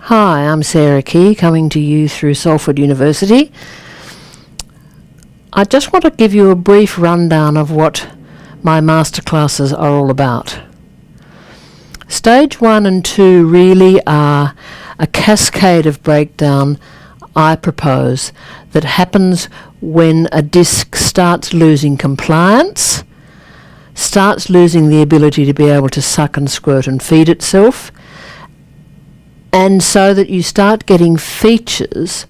Hi, I'm Sarah Key, coming to you through Salford University. I just want to give you a brief rundown of what my masterclasses are all about. Stage 1 and 2 really are a cascade of breakdown, I propose, that happens when a disc starts losing compliance, starts losing the ability to be able to suck and squirt and feed itself, and so that you start getting features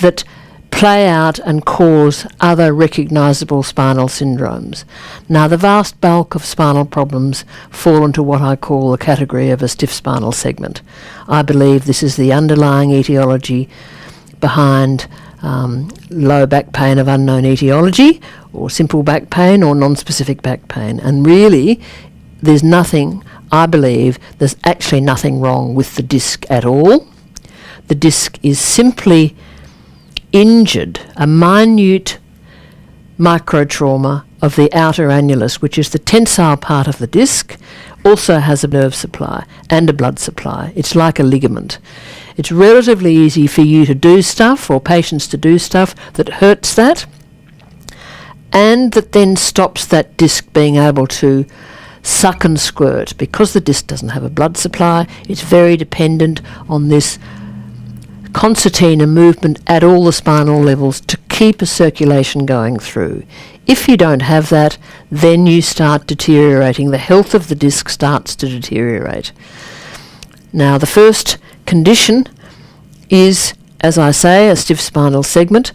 that play out and cause other recognisable spinal syndromes. Now, the vast bulk of spinal problems fall into what I call the category of a stiff spinal segment. I believe this is the underlying etiology behind low back pain of unknown etiology, or simple back pain, or non-specific back pain. And really, there's nothing, I believe, there's actually nothing wrong with the disc at all. The disc is simply injured, a minute microtrauma of the outer annulus, which is the tensile part of the disc, also has a nerve supply and a blood supply. It's like a ligament. It's relatively easy for you to do stuff, or patients to do stuff, that hurts that, and that then stops that disc being able to suck and squirt. Because the disc doesn't have a blood supply, it's very dependent on this concertina movement at all the spinal levels to keep a circulation going through. If you don't have that, then you start deteriorating. The health of the disc starts to deteriorate. Now, the first condition is, as I say, a stiff spinal segment.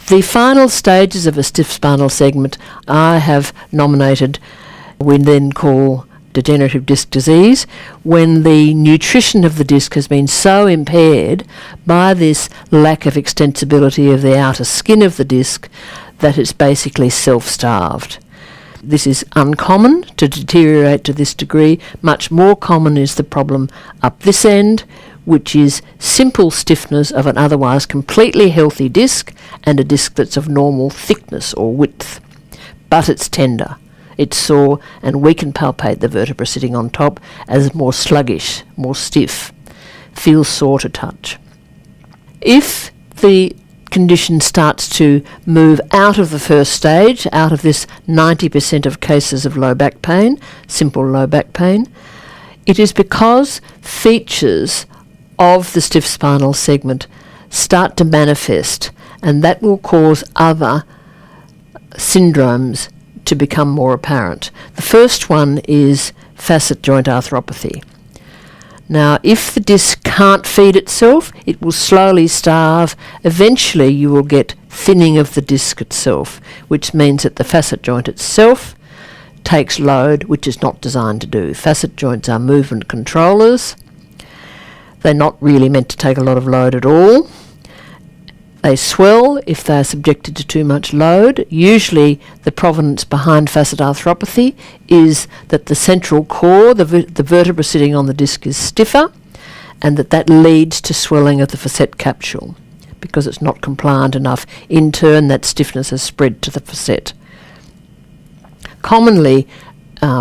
The final stages of a stiff spinal segment I have nominated, we then call degenerative disc disease, when the nutrition of the disc has been so impaired by this lack of extensibility of the outer skin of the disc that it's basically self-starved. This is uncommon to deteriorate to this degree. Much more common is the problem up this end, which is simple stiffness of an otherwise completely healthy disc, and a disc that's of normal thickness or width. But it's tender. It's sore, and we can palpate the vertebra sitting on top as more sluggish, more stiff, feels sore to touch. If the condition starts to move out of the first stage, out of this 90% of cases of low back pain, simple low back pain, it is because features of the stiff spinal segment start to manifest, and that will cause other syndromes to become more apparent. The first one is facet joint arthropathy. Now, if the disc can't feed itself, it will slowly starve. Eventually you will get thinning of the disc itself, which means that the facet joint itself takes load which it's not designed to do. Facet joints are movement controllers. They're not really meant to take a lot of load at all. They swell if they are subjected to too much load. Usually the provenance behind facet arthropathy is that the central core, the vertebra sitting on the disc, is stiffer, and that leads to swelling of the facet capsule. Because it's not compliant enough, in turn that stiffness has spread to the facet. Commonly,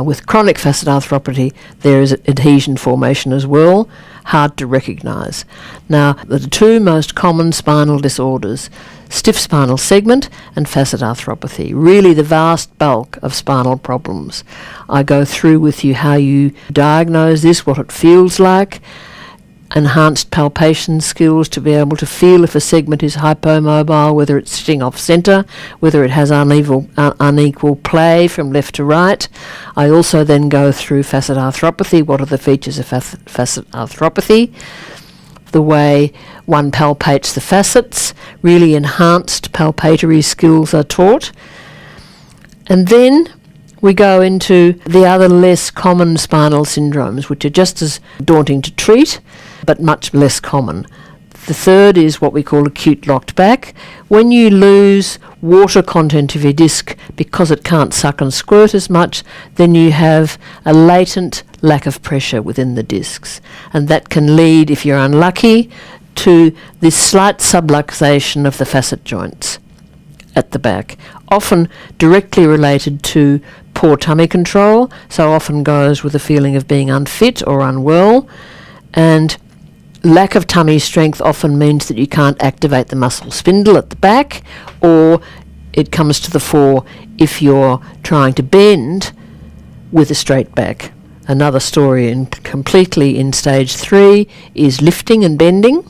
with chronic facet arthropathy, there is adhesion formation as well, hard to recognise. Now, the two most common spinal disorders, stiff spinal segment and facet arthropathy, really the vast bulk of spinal problems. I go through with you how you diagnose this, what it feels like, enhanced palpation skills to be able to feel if a segment is hypomobile, whether it's sitting off centre, whether it has unequal play from left to right. I also then go through facet arthropathy. What are the features of facet arthropathy? The way one palpates the facets, really enhanced palpatory skills are taught. And then we go into the other less common spinal syndromes, which are just as daunting to treat, but much less common. The third is what we call acute locked back. When you lose water content of your disc because it can't suck and squirt as much, then you have a latent lack of pressure within the discs. And that can lead, if you're unlucky, to this slight subluxation of the facet joints at the back, often directly related to poor tummy control, so often goes with a feeling of being unfit or unwell, and lack of tummy strength often means that you can't activate the muscle spindle at the back, or it comes to the fore if you're trying to bend with a straight back. Another story completely in stage 3 is lifting and bending.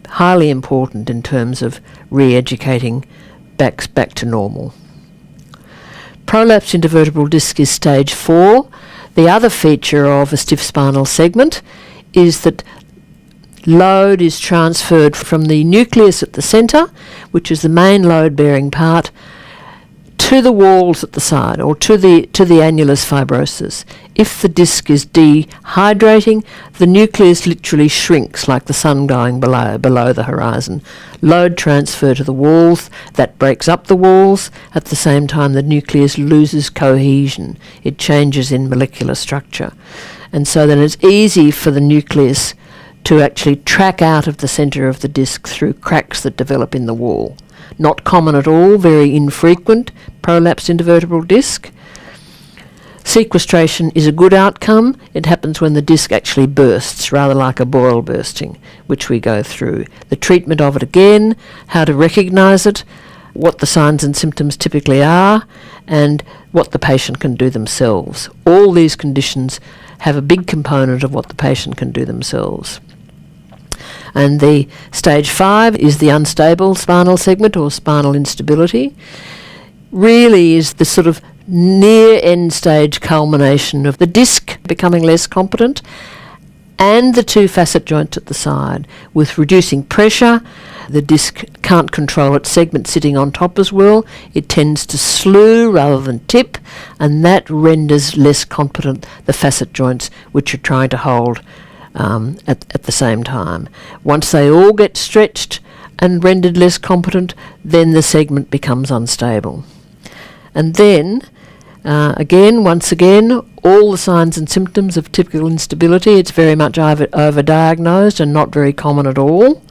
Highly important in terms of re-educating backs back to normal. Prolapsed intervertebral disc is stage 4. The other feature of a stiff spinal segment is that load is transferred from the nucleus at the centre, which is the main load-bearing part, to the walls at the side, or to the annulus fibrosus. If the disc is dehydrating, the nucleus literally shrinks like the sun going below the horizon. Load transfer to the walls, that breaks up the walls. At the same time, the nucleus loses cohesion. It changes in molecular structure. And so then it's easy for the nucleus to actually track out of the centre of the disc through cracks that develop in the wall. Not common at all, very infrequent, prolapsed intervertebral disc. Sequestration is a good outcome. It happens when the disc actually bursts, rather like a boil bursting, which we go through. The treatment of it again, how to recognise it, what the signs and symptoms typically are, and what the patient can do themselves. All these conditions have a big component of what the patient can do themselves. And the stage 5 is the unstable spinal segment, or spinal instability. Really is the sort of near end stage culmination of the disc becoming less competent and the 2 facet joints at the side. With reducing pressure, the disc can't control its segment sitting on top as well. It tends to slew rather than tip, and that renders less competent the facet joints, which are trying to hold at the same time. Once they all get stretched and rendered less competent, then the segment becomes unstable. And then, once again, all the signs and symptoms of typical instability. It's very much overdiagnosed and not very common at all.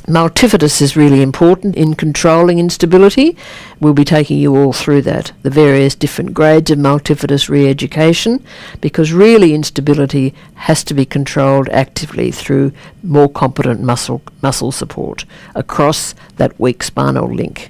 Multifidus is really important in controlling instability. We'll be taking you all through that, the various different grades of multifidus re-education, because really instability has to be controlled actively through more competent muscle support across that weak spinal link.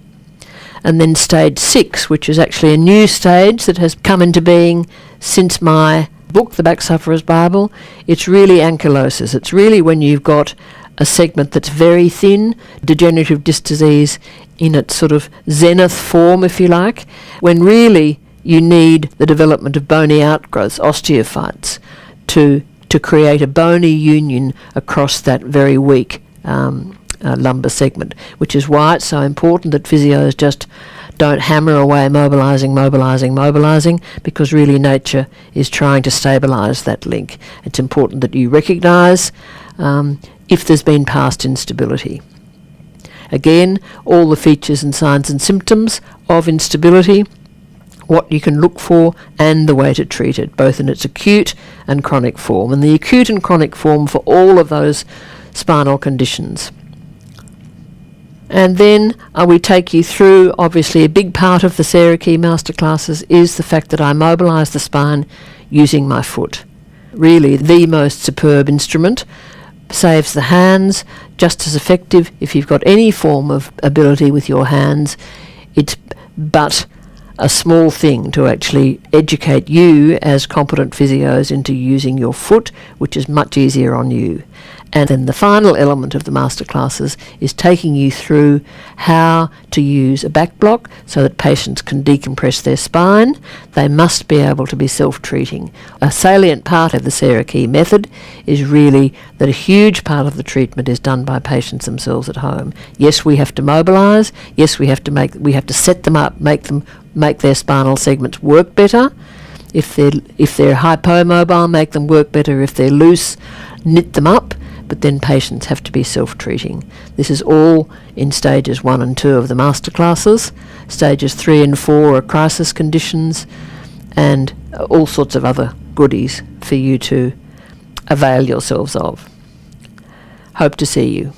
And then stage 6, which is actually a new stage that has come into being since my book, The Back Sufferer's Bible. It's really ankylosis. It's really when you've got a segment that's very thin, degenerative disc disease in its sort of zenith form, if you like, when really you need the development of bony outgrowths, osteophytes, to create a bony union across that very weak lumbar segment, which is why it's so important that physios just don't hammer away mobilising, because really nature is trying to stabilise that link. It's important that you recognise if there's been past instability. Again, all the features and signs and symptoms of instability, what you can look for, and the way to treat it, both in its acute and chronic form. And the acute and chronic form for all of those spinal conditions. And then we take you through, obviously a big part of the Sarah Key Masterclasses is the fact that I mobilise the spine using my foot. Really the most superb instrument. Saves the hands, just as effective if you've got any form of ability with your hands. It's but a small thing to actually educate you as competent physios into using your foot, which is much easier on you. And then the final element of the masterclasses is taking you through how to use a BackBlock so that patients can decompress their spine. They must be able to be self-treating. A salient part of the Sarah Key method is really that a huge part of the treatment is done by patients themselves at home. Yes, we have to mobilise. Yes, we have to set them up, make their spinal segments work better. If they're hypomobile, make them work better. If they're loose, knit them up. But then patients have to be self-treating. This is all in stages 1 and 2 of the masterclasses. Stages 3 and 4 are crisis conditions, and all sorts of other goodies for you to avail yourselves of. Hope to see you.